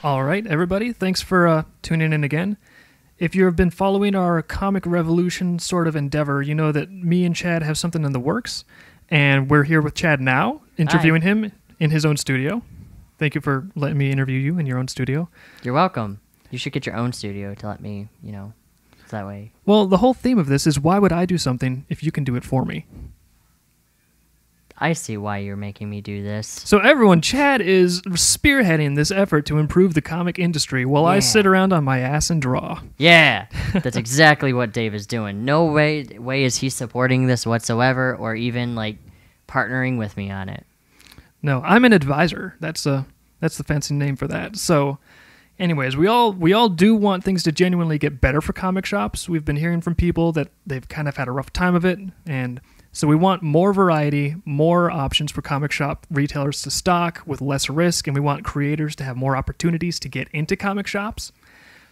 All right, everybody, thanks for tuning in again. If you have been following our comic revolution sort of endeavor, you know that me and Chad have something in the works, and we're here with Chad now, interviewing him in his own studio. Thank you for letting me interview you in your own studio. You're welcome. You should get your own studio to let me, that way. Well, the whole theme of this is why would I do something if you can do it for me? I see why you're making me do this. So everyone, Chad is spearheading this effort to improve the comic industry while I sit around on my ass and draw. Yeah, that's exactly what Dave is doing. No way is he supporting this whatsoever or even, partnering with me on it. No, I'm an advisor. That's the fancy name for that. So anyways, we all do want things to genuinely get better for comic shops. We've been hearing from people that they've kind of had a rough time of it, and so we want more variety, more options for comic shop retailers to stock with less risk, and we want creators to have more opportunities to get into comic shops.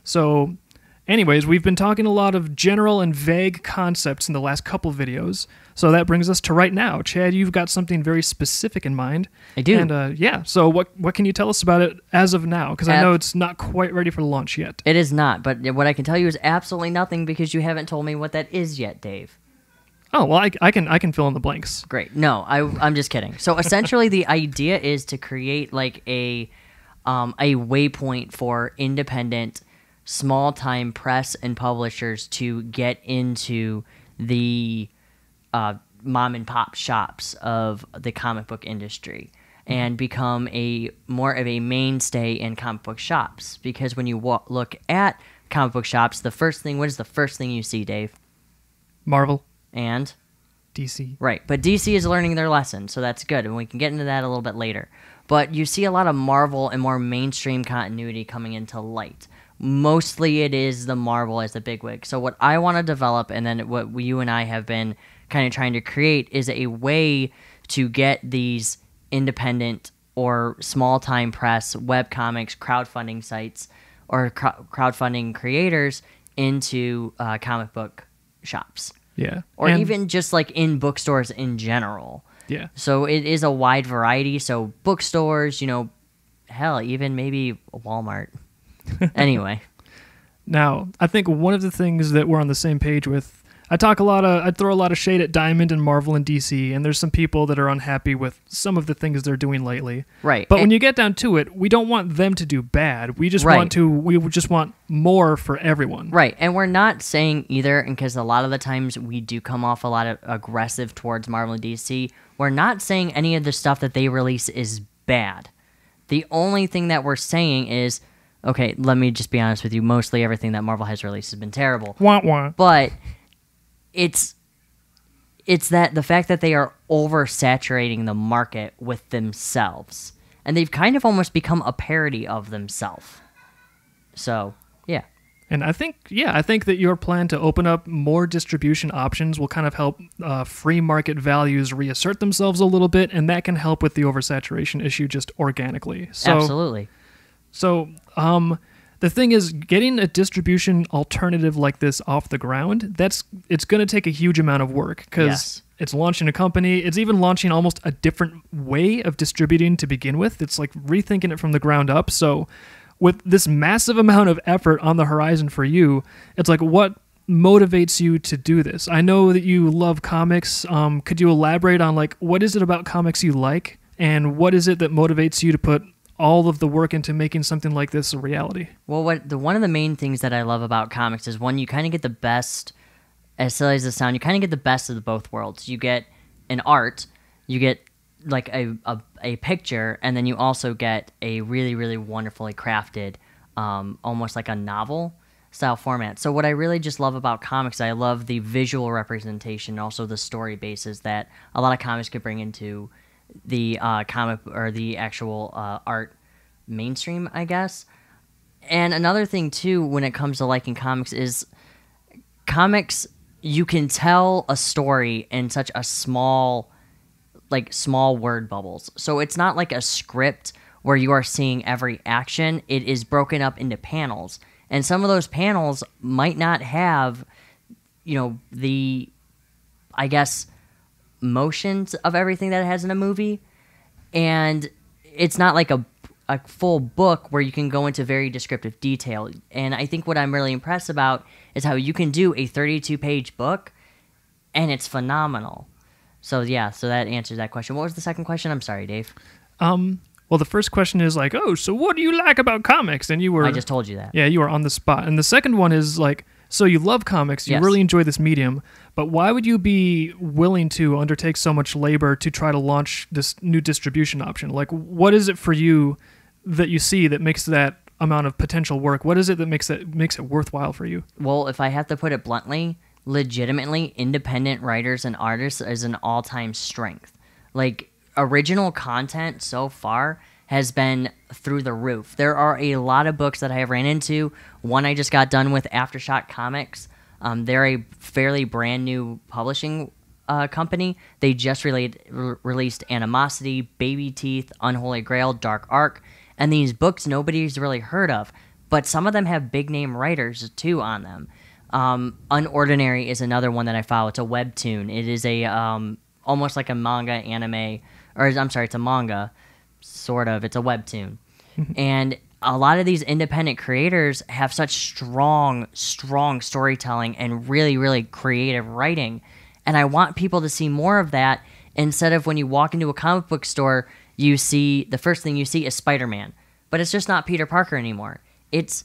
So anyways, we've been talking a lot of general and vague concepts in the last couple videos, so that brings us to right now. Chad, you've got something very specific in mind. I do. And so what can you tell us about it as of now? Because I know it's not quite ready for launch yet. It is not, but what I can tell you is absolutely nothing because you haven't told me what that is yet, Dave. Oh, well, I can fill in the blanks. Great. No, I'm just kidding. So essentially the idea is to create a waypoint for independent small-time press and publishers to get into the mom-and-pop shops of the comic book industry and become more of a mainstay in comic book shops. Because when you look at comic book shops, what is the first thing you see, Dave? Marvel. And? DC. Right, but DC is learning their lesson, so that's good, and we can get into that a little bit later. But you see a lot of Marvel and more mainstream continuity coming into light. Mostly it is the Marvel as the bigwig. So what I want to develop, and then what you and I have been kind of trying to create, is a way to get these independent or small-time press, webcomics, crowdfunding sites, or crowdfunding creators into comic book shops. Yeah. Or even just in bookstores in general. Yeah. So it is a wide variety. So bookstores, hell, even maybe Walmart. Anyway. Now, I think one of the things that we're on the same page with, I throw a lot of shade at Diamond and Marvel and DC, and there's some people that are unhappy with some of the things they're doing lately. Right. But when you get down to it, we don't want them to do bad. We just want more for everyone. Right. And we're not saying either, because a lot of the times we do come off a lot of aggressive towards Marvel and DC. We're not saying any of the stuff that they release is bad. The only thing that we're saying is, okay, let me just be honest with you, mostly everything that Marvel has released has been terrible. Wah, wah. But it's that the fact that they are oversaturating the market with themselves, and they've kind of almost become a parody of themselves. So, yeah. And I think that your plan to open up more distribution options will kind of help free market values reassert themselves a little bit, and that can help with the oversaturation issue just organically. So, absolutely. So, the thing is, getting a distribution alternative like this off the ground, it's going to take a huge amount of work because it's launching a company. It's even launching almost a different way of distributing to begin with. It's like rethinking it from the ground up. So with this massive amount of effort on the horizon for you, it's like, what motivates you to do this? I know that you love comics. Could you elaborate on what is it about comics you like, and what is it that motivates you to put all of the work into making something like this a reality? Well, one of the main things that I love about comics is, one, you kind of get the best, as silly as it sounds, you kind of get the best of the both worlds. You get an art, you get a picture, and then you also get a really, really wonderfully crafted, almost like a novel style format. So what I really just love about comics, I love the visual representation, also the story bases that a lot of comics could bring into the comic or the actual art mainstream, I guess. And another thing too, when it comes to liking comics, is comics, you can tell a story in such a small word bubbles. So it's not like a script where you are seeing every action. It is broken up into panels, and some of those panels might not have, the, I guess, motions of everything that it has in a movie, and it's not like a full book where you can go into very descriptive detail. And I think what I'm really impressed about is how you can do a 32-page book, and it's phenomenal. So yeah, so that answers that question. What was the second question? I'm sorry, Dave. Well, the first question is like, oh, so what do you like about comics? And you were... I just told you that. Yeah, you were on the spot. And the second one is like, so you love comics, you really enjoy this medium, but why would you be willing to undertake so much labor to try to launch this new distribution option? Like, what is it for you that you see that makes that amount of potential work? What is it that makes it worthwhile for you? Well, if I have to put it bluntly, legitimately independent writers and artists is an all-time strength. Like, original content so far has been through the roof. There are a lot of books that I have ran into. One I just got done with, Aftershock Comics. They're a fairly brand new publishing company. They just released Animosity, Baby Teeth, Unholy Grail, Dark Ark, and these books nobody's really heard of, but some of them have big name writers too on them. Unordinary is another one that I follow. It's a webtoon. It is a almost like a manga anime, or I'm sorry, it's a manga, sort of. It's a webtoon. And a lot of these independent creators have such strong storytelling and really, really creative writing. And I want people to see more of that instead of when you walk into a comic book store, you see, the first thing you see is Spider-Man. But it's just not Peter Parker anymore. It's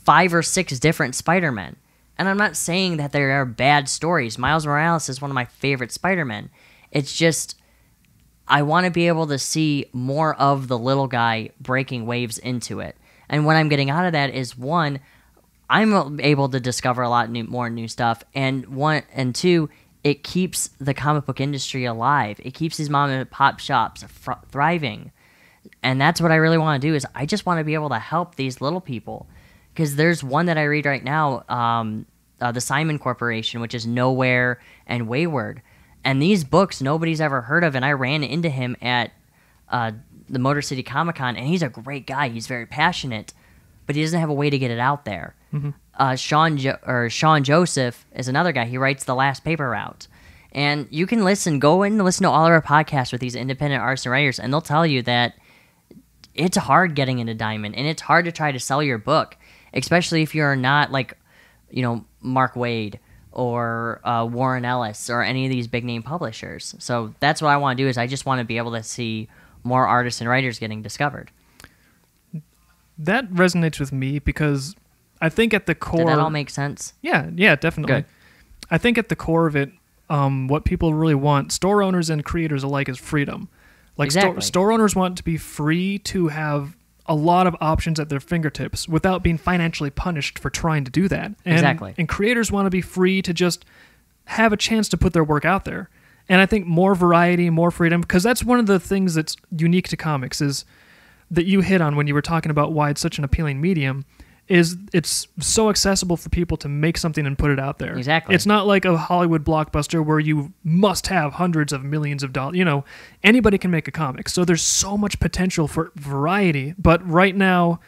5 or 6 different Spider-Men. And I'm not saying that there are bad stories. Miles Morales is one of my favorite Spider-Men. It's just, I want to be able to see more of the little guy breaking waves into it. And what I'm getting out of that is, one, I'm able to discover a lot more new stuff, and two, it keeps the comic book industry alive. It keeps these mom and pop shops thriving. And that's what I really want to do, is I just want to be able to help these little people. Because there's one that I read right now, the Simon Corporation, which is Nowhere and Wayward. And these books nobody's ever heard of, and I ran into him at the Motor City Comic Con, and he's a great guy. He's very passionate, but he doesn't have a way to get it out there. Sean Joseph is another guy. He writes The Last Paper Route. And you can go in and listen to all of our podcasts with these independent artists and writers, and they'll tell you that it's hard getting into Diamond, and it's hard to try to sell your book, especially if you're not like, Mark Waid or Warren Ellis or any of these big name publishers. So that's what I want to do, is I just want to be able to see more artists and writers getting discovered. That resonates with me because I think at the core... Did that all make sense? Yeah, definitely. Good. I think at the core of it, what people really want, store owners and creators alike, is freedom. Like, exactly. Store owners want to be free to have a lot of options at their fingertips without being financially punished for trying to do that. Exactly. And creators want to be free to just have a chance to put their work out there. And I think more variety, more freedom, because that's one of the things that's unique to comics, is that you hit on when you were talking about why it's such an appealing medium, is it's so accessible for people to make something and put it out there. Exactly. It's not like a Hollywood blockbuster where you must have hundreds of millions of dollars. Anybody can make a comic. So there's so much potential for variety. But right now,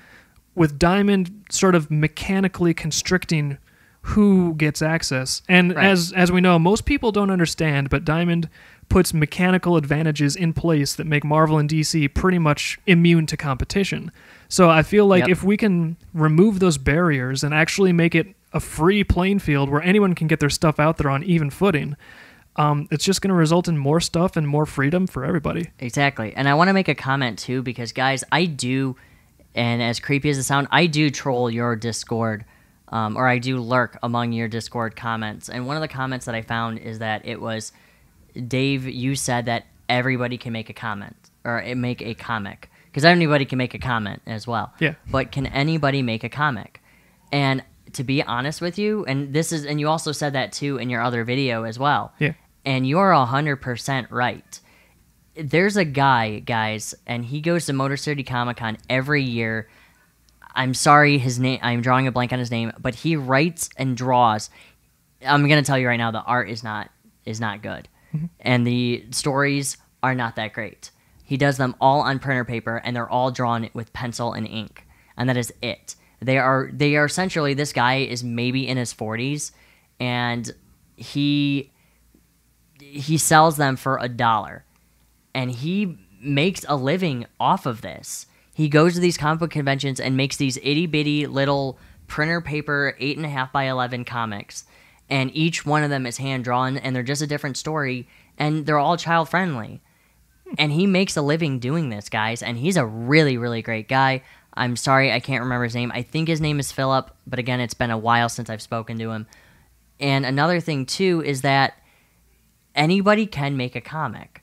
with Diamond sort of mechanically constricting who gets access, and right. as we know, most people don't understand, but Diamond puts mechanical advantages in place that make Marvel and DC pretty much immune to competition. So I feel like if we can remove those barriers and actually make it a free playing field where anyone can get their stuff out there on even footing, it's just going to result in more stuff and more freedom for everybody. Exactly. And I want to make a comment too, because guys, I do, and as creepy as it sounds, I do troll your Discord, or I do lurk among your Discord comments. And one of the comments that I found is that it was, Dave, you said that everybody can make a comment or make a comic, because anybody can make a comment as well. Yeah. But can anybody make a comic? And to be honest with you, and you also said that too in your other video as well. Yeah. And you're 100% right. There's a guy, guys, and he goes to Motor City Comic Con every year. I'm sorry, his name. I'm drawing a blank on his name, but he writes and draws. I'm gonna tell you right now, the art is not good. And the stories are not that great. He does them all on printer paper, and they're all drawn with pencil and ink, and that is it. They are essentially, this guy is maybe in his 40s, and he sells them for $1, and he makes a living off of this. He goes to these comic book conventions and makes these itty-bitty little printer paper 8.5 by 11 comics. And each one of them is hand-drawn, and they're just a different story, and they're all child-friendly. And he makes a living doing this, guys, and he's a really, really great guy. I'm sorry, I can't remember his name. I think his name is Philip, but again, it's been a while since I've spoken to him. And another thing, too, is that anybody can make a comic.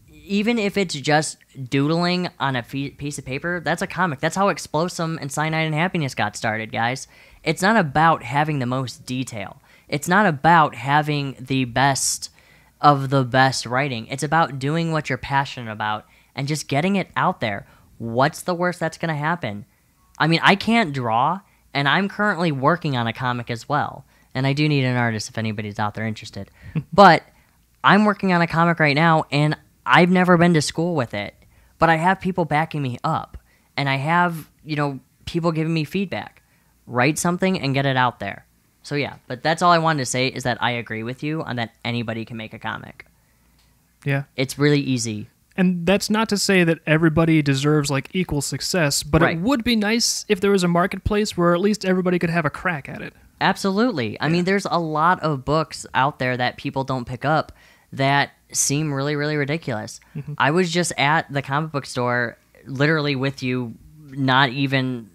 Even if it's just doodling on a piece of paper, that's a comic. That's how Explosum and Cyanide and Happiness got started, guys. It's not about having the most detail. It's not about having the best of the best writing. It's about doing what you're passionate about and just getting it out there. What's the worst that's going to happen? I mean, I can't draw, and I'm currently working on a comic as well. And I do need an artist if anybody's out there interested. But I'm working on a comic right now, and I've never been to school with it. But I have people backing me up. And I have, people giving me feedback. Write something and get it out there. So yeah, but that's all I wanted to say is that I agree with you on that anybody can make a comic. Yeah. It's really easy. And that's not to say that everybody deserves equal success, but Right. It would be nice if there was a marketplace where at least everybody could have a crack at it. Absolutely. I mean, there's a lot of books out there that people don't pick up that seem really, really ridiculous. Mm-hmm. I was just at the comic book store literally with you, not even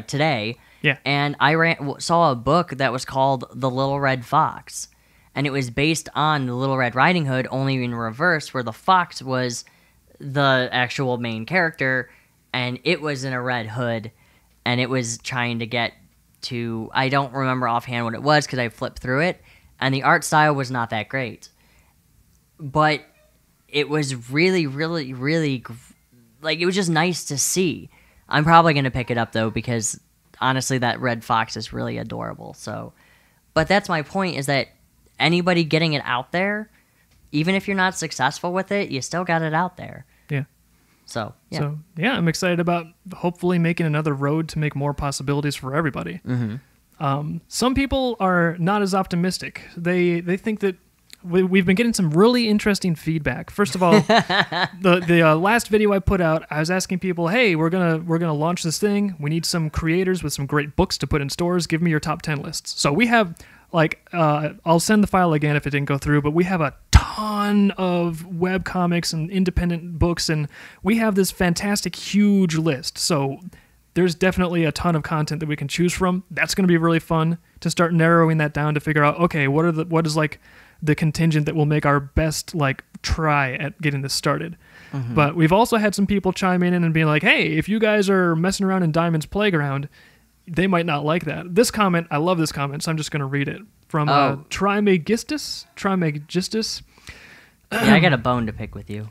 today. Yeah. And I saw a book that was called The Little Red Fox. And it was based on the Little Red Riding Hood, only in reverse, where the fox was the actual main character, and it was in a red hood, and it was trying to get to... I don't remember offhand what it was, because I flipped through it, and the art style was not that great. But it was really, really, really... it was just nice to see. I'm probably going to pick it up, though, because... honestly, that red fox is really adorable. So, but that's my point, is that anybody getting it out there, even if you're not successful with it, you still got it out there. Yeah. So, yeah. So, yeah, I'm excited about hopefully making another road to make more possibilities for everybody. Mm-hmm. Some people are not as optimistic. They think that we've been getting some really interesting feedback. First of all, the last video I put out, I was asking people, "Hey, we're gonna launch this thing. We need some creators with some great books to put in stores. Give me your top 10 lists." So we have I'll send the file again if it didn't go through, but we have a ton of web comics and independent books, and we have this fantastic huge list. So there's definitely a ton of content that we can choose from. That's going to be really fun to start narrowing that down to figure out, okay, what is the contingent that will make our best try at getting this started. Mm-hmm. But we've also had some people chime in and be like, hey, if you guys are messing around in Diamond's Playground, they might not like that. This comment, I love this comment, so I'm just going to read it. From Trimegistus. Yeah, I got a bone to pick with you.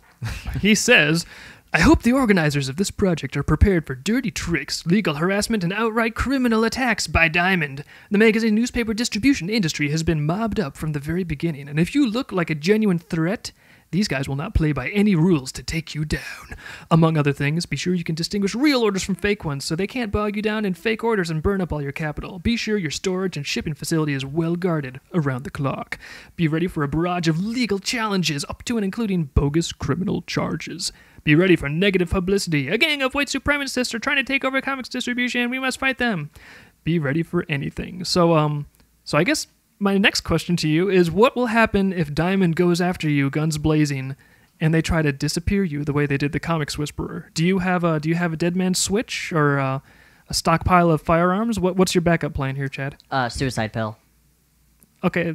He says, I hope the organizers of this project are prepared for dirty tricks, legal harassment, and outright criminal attacks by Diamond. The magazine newspaper distribution industry has been mobbed up from the very beginning, and if you look like a genuine threat, these guys will not play by any rules to take you down. Among other things, be sure you can distinguish real orders from fake ones so they can't bog you down in fake orders and burn up all your capital. Be sure your storage and shipping facility is well guarded around the clock. Be ready for a barrage of legal challenges up to and including bogus criminal charges. Be ready for negative publicity. A gang of white supremacists are trying to take over comics distribution. We must fight them. Be ready for anything. So I guess my next question to you is, what will happen if Diamond goes after you, guns blazing, and they try to disappear you the way they did the Comics Whisperer? Do you have a dead man switch or a stockpile of firearms? What's your backup plan here, Chad? Suicide pill. Okay,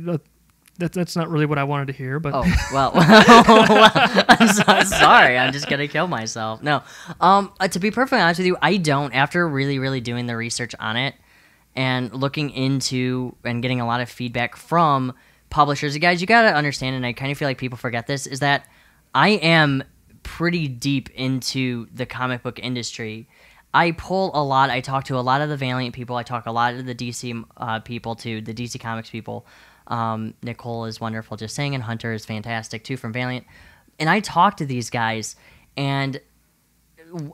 that's not really what I wanted to hear, but... Oh, well, I'm sorry. I'm just going to kill myself. No. To be perfectly honest with you, I don't. After really, really doing the research on it and looking into and getting a lot of feedback from publishers, you guys, you got to understand, and I kind of feel like people forget this, is that I am pretty deep into the comic book industry. I pull a lot. I talk to a lot of the Valiant people. I talk a lot of the DC people, too, the DC Comics people. Nicole is wonderful, just saying, and Hunter is fantastic too from Valiant. And I talk to these guys, and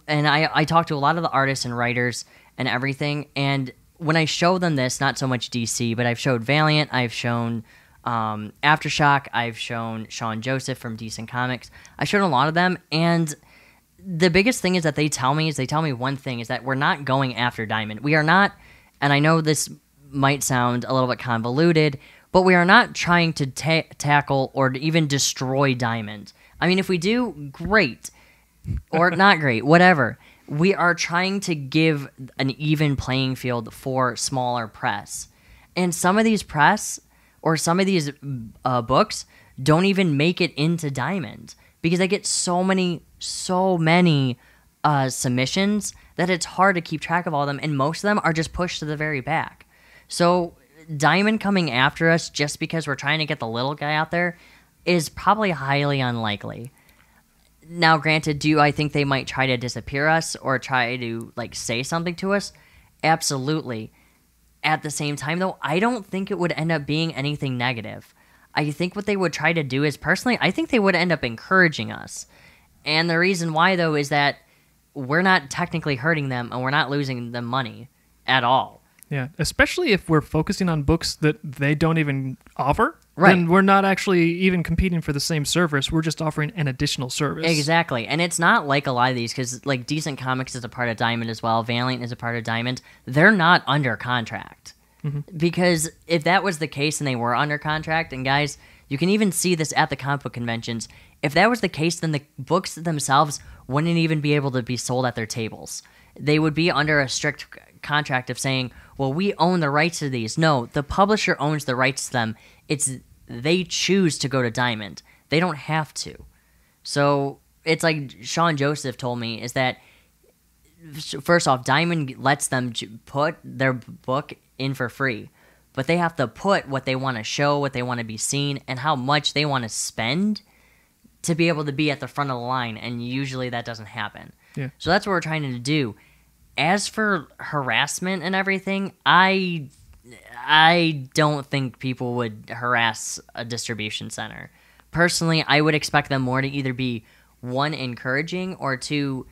I talk to a lot of the artists and writers and everything. And when I show them this, not so much DC, but I've showed Valiant, I've shown Aftershock, I've shown Sean Joseph from Decent Comics. I showed a lot of them, and the biggest thing is that they tell me one thing, is that we're not going after diamond. We are not, and I know this might sound a little bit convoluted, but we are not trying to tackle or to even destroy diamond. I mean, if we do, great. Or not great, whatever. We are trying to give an even playing field for smaller press. And some of these press, or some of these books, don't even make it into diamond. Because they get so many submissions that it's hard to keep track of all of them, and most of them are just pushed to the very back. So diamond coming after us just because we're trying to get the little guy out there is probably highly unlikely. Now, granted, do I think they might try to disappear us or try to like say something to us? Absolutely. At the same time, though, I don't think it would end up being anything negative. I think what they would try to do is, personally, I think they would end up encouraging us. And the reason why, though, is that we're not technically hurting them and we're not losing them money at all. Yeah, especially if we're focusing on books that they don't even offer. Right. Then we're not actually even competing for the same service. We're just offering an additional service. Exactly. And it's not like a lot of these, because like Decent Comics is a part of Diamond as well. Valiant is a part of Diamond. They're not under contract. Mm-hmm. Because if that was the case and they were under contract, and guys, you can even see this at the comic book conventions, if that was the case, then the books themselves wouldn't even be able to be sold at their tables. They would be under a strict contract of saying, well, we own the rights to these. No, the publisher owns the rights to them. They choose to go to Diamond. They don't have to. So it's like Sean Joseph told me, is that first off, Diamond lets them put their book in for free, but they have to put what they want to show, what they want to be seen, and how much they want to spend to be able to be at the front of the line, and usually that doesn't happen. Yeah. So that's what we're trying to do. As for harassment and everything, I don't think people would harass a distribution center. Personally, I would expect them more to either be, one, encouraging, or two,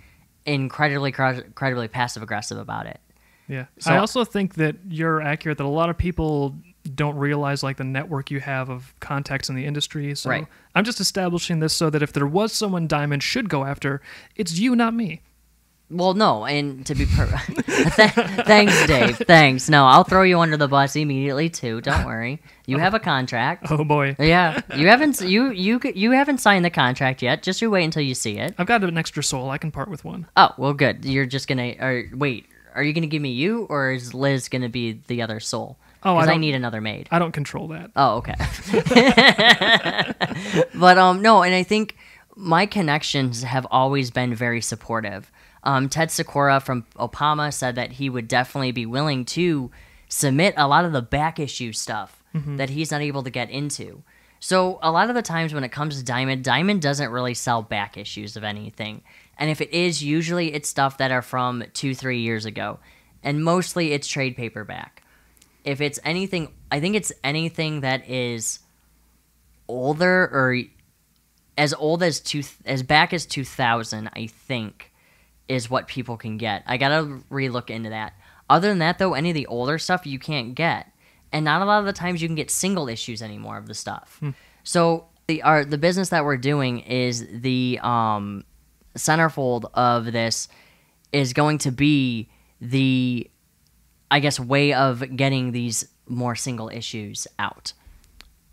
incredibly passive-aggressive about it. Yeah. So, I also think that you're accurate that a lot of people don't realize like the network you have of contacts in the industry. So right. I'm just establishing this so that if there was someone Diamond should go after, it's you, not me. Well, no, and to be thanks, Dave. Thanks. No, I'll throw you under the bus immediately too. Don't worry. You have a contract. Oh boy. Yeah, you haven't signed the contract yet. Just you wait until you see it. I've got an extra soul. I can part with one. Oh well, good. You're just gonna. Wait, are you gonna give me you, or is Liz gonna be the other soul? Oh, because I need another maid. I don't control that. Oh, okay. But no, and I think my connections have always been very supportive. Ted Sakura from Opama said that he would definitely be willing to submit a lot of the back issue stuff that he's not able to get into. So a lot of the times when it comes to Diamond doesn't really sell back issues of anything. And if it is, usually it's stuff that are from 2-3 years ago. And mostly it's trade paperback. If it's anything, I think it's anything that is older or as old as as back as 2000, I think, is what people can get. I gotta relook into that. Other than that, though, any of the older stuff you can't get, and not a lot of the times you can get single issues anymore of the stuff. So the business that we're doing is the centerfold of this is going to be the, I guess, way of getting these more single issues out.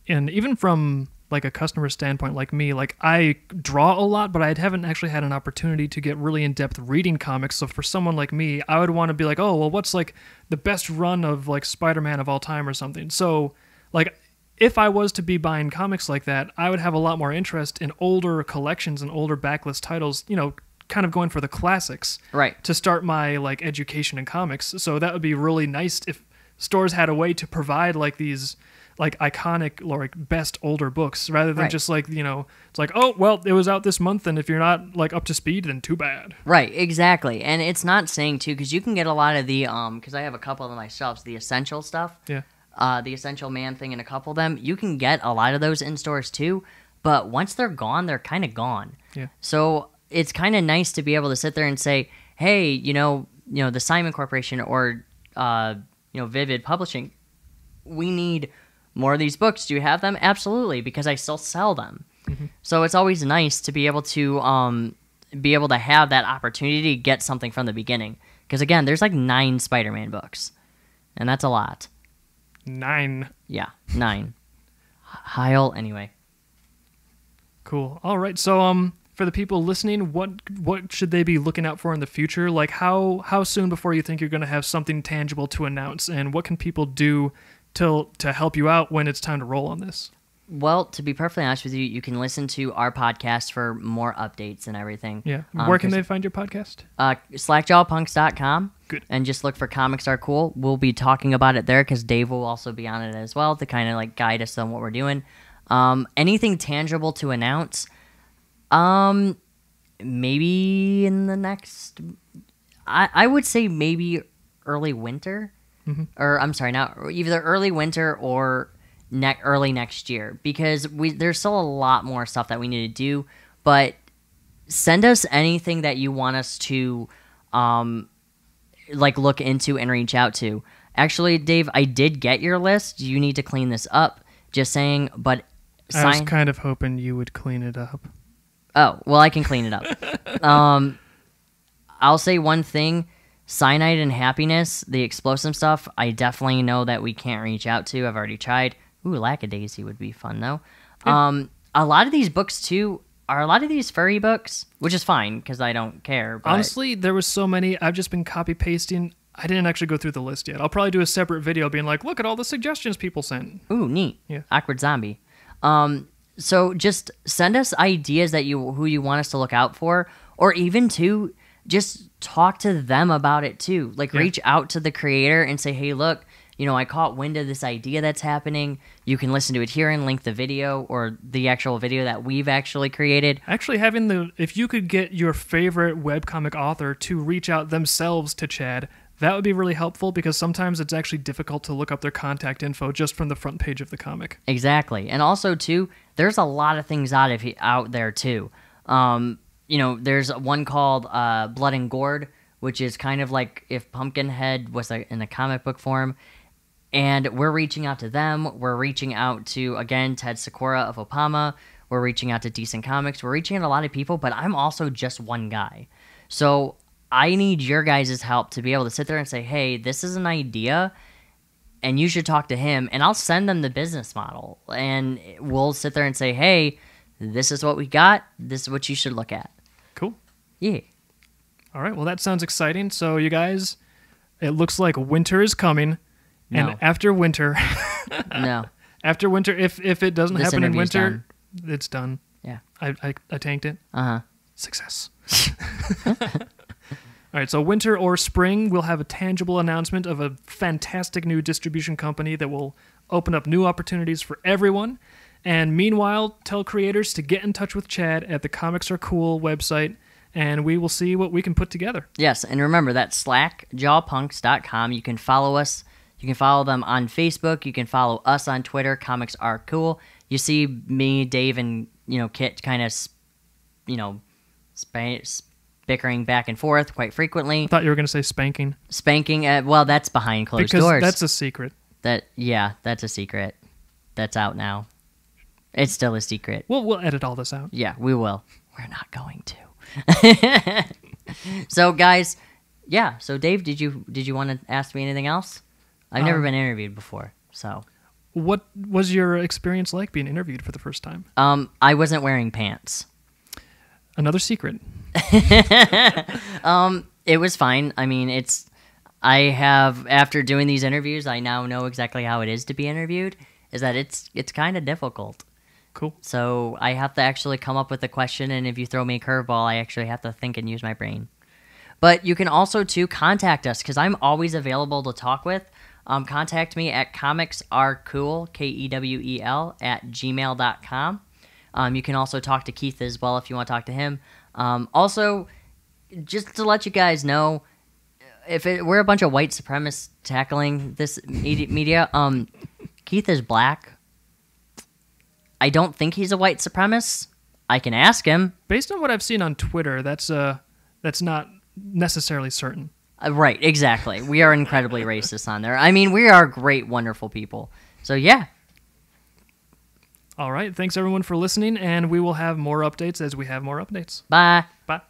And even from like a customer standpoint, like me, like I draw a lot, but I haven't actually had an opportunity to get really in-depth reading comics. So for someone like me, I would want to be like, oh, well, what's like the best run of like Spider-Man of all time or something. So like if I was to be buying comics like that, I would have a lot more interest in older collections and older backlist titles, you know, kind of going for the classics, right, to start my like education in comics. So that would be really nice if stores had a way to provide like these like iconic or like best older books rather than just like, you know, it's like, oh, well, it was out this month and if you're not like up to speed, then too bad. Right, exactly. And it's not saying too, because you can get a lot of the, because I have a couple of them myself, the essential stuff. Yeah. The Essential Man thing and a couple of them, you can get a lot of those in stores too, but once they're gone, they're kind of gone. Yeah. So it's kind of nice to be able to sit there and say, hey, you know, the Simon Corporation or, Vivid Publishing, we need more of these books. Do you have them? Absolutely, because I still sell them. So it's always nice to be able to be able to have that opportunity to get something from the beginning. Because again, there's like 9 Spider-Man books, and that's a lot. 9. Yeah, 9. Heil, anyway. Cool. All right. So for the people listening, what should they be looking out for in the future? Like how soon before you think you're going to have something tangible to announce, and what can people do to help you out when it's time to roll on this? Well, to be perfectly honest with you, you can listen to our podcast for more updates and everything. Yeah. Where can they find your podcast? Slackjawpunks.com. Good. And just look for Comics Are Cool. We'll be talking about it there because Dave will also be on it as well to kind of like guide us on what we're doing. Anything tangible to announce? Maybe in the next... I would say maybe early winter. Mm-hmm. Or, I'm sorry, not either early winter or... early next year, because there's still a lot more stuff that we need to do, but send us anything that you want us to like look into and reach out to. Actually, Dave, I did get your list. You need to clean this up. Just saying, but I was kind of hoping you would clean it up. Oh, well, I can clean it up. I'll say one thing. Cyanide and Happiness, the explosive stuff, I definitely know that we can't reach out to. I've already tried. Ooh, Lackadaisy would be fun, though. Yeah. A lot of these books, too, are a lot of these furry books, which is fine, because I don't care. But... honestly, there was so many. I've just been copy-pasting. I didn't actually go through the list yet. I'll probably do a separate video being like, look at all the suggestions people sent. Ooh, neat. Yeah. Awkward Zombie. So just send us ideas that who you want us to look out for, or even, too, just talk to them about it, too. Like, reach out to the creator and say, hey, look, I caught wind of this idea that's happening. You can listen to it here and link the video or the actual video that we've actually created. Actually, if you could get your favorite webcomic author to reach out themselves to Chad, that would be really helpful, because sometimes it's actually difficult to look up their contact info just from the front page of the comic. Exactly. And also, too, there's a lot of things out there, too. There's one called Blood and Gourd, which is kind of like if Pumpkinhead was in a comic book form. And we're reaching out to them. We're reaching out to, again, Ted Sakura of Opama. We're reaching out to Decent Comics. We're reaching out to a lot of people, but I'm also just one guy. So I need your guys' help to be able to sit there and say, hey, this is an idea, and you should talk to him. And I'll send them the business model. And we'll sit there and say, hey, this is what we got. This is what you should look at. Cool. Yeah. All right. Well, that sounds exciting. So, you guys, it looks like winter is coming. No. And after winter... no. After winter, if it doesn't happen in winter, done. It's done. Yeah. I tanked it. Uh-huh. Success. All right, so winter or spring, we'll have a tangible announcement of a fantastic new distribution company that will open up new opportunities for everyone. And meanwhile, tell creators to get in touch with Chad at the Comics Are Cool website, and we will see what we can put together. Yes, and remember, that's slackjawpunks.com. You can follow us. You can follow them on Facebook. You can follow us on Twitter. Comics Are Cool. You see me, Dave, and Kit kind of, bickering back and forth quite frequently. I thought you were going to say spanking. Spanking. Well, that's behind closed because doors. That's a secret. That's a secret. That's out now. It's still a secret. We'll edit all this out. Yeah, we will. We're not going to. So, guys, yeah. So, Dave, did you want to ask me anything else? I've never been interviewed before, so. What was your experience like being interviewed for the first time? I wasn't wearing pants. Another secret. It was fine. I mean, after doing these interviews, I now know exactly how it is to be interviewed, is that it's kind of difficult. Cool. So I have to actually come up with a question, and if you throw me a curveball, I actually have to think and use my brain. But you can also, too, contact us, because I'm always available to talk with. Contact me at comicsarecool, Kewel, @gmail.com. You can also talk to Keith as well if you want to talk to him. Also, just to let you guys know, we're a bunch of white supremacists tackling this media. Keith is black. I don't think he's a white supremacist. I can ask him. Based on what I've seen on Twitter, that's not necessarily certain. Right, exactly. We are incredibly racist on there. I mean, we are great, wonderful people. So, yeah. All right. Thanks, everyone, for listening, and we will have more updates as we have more updates. Bye. Bye.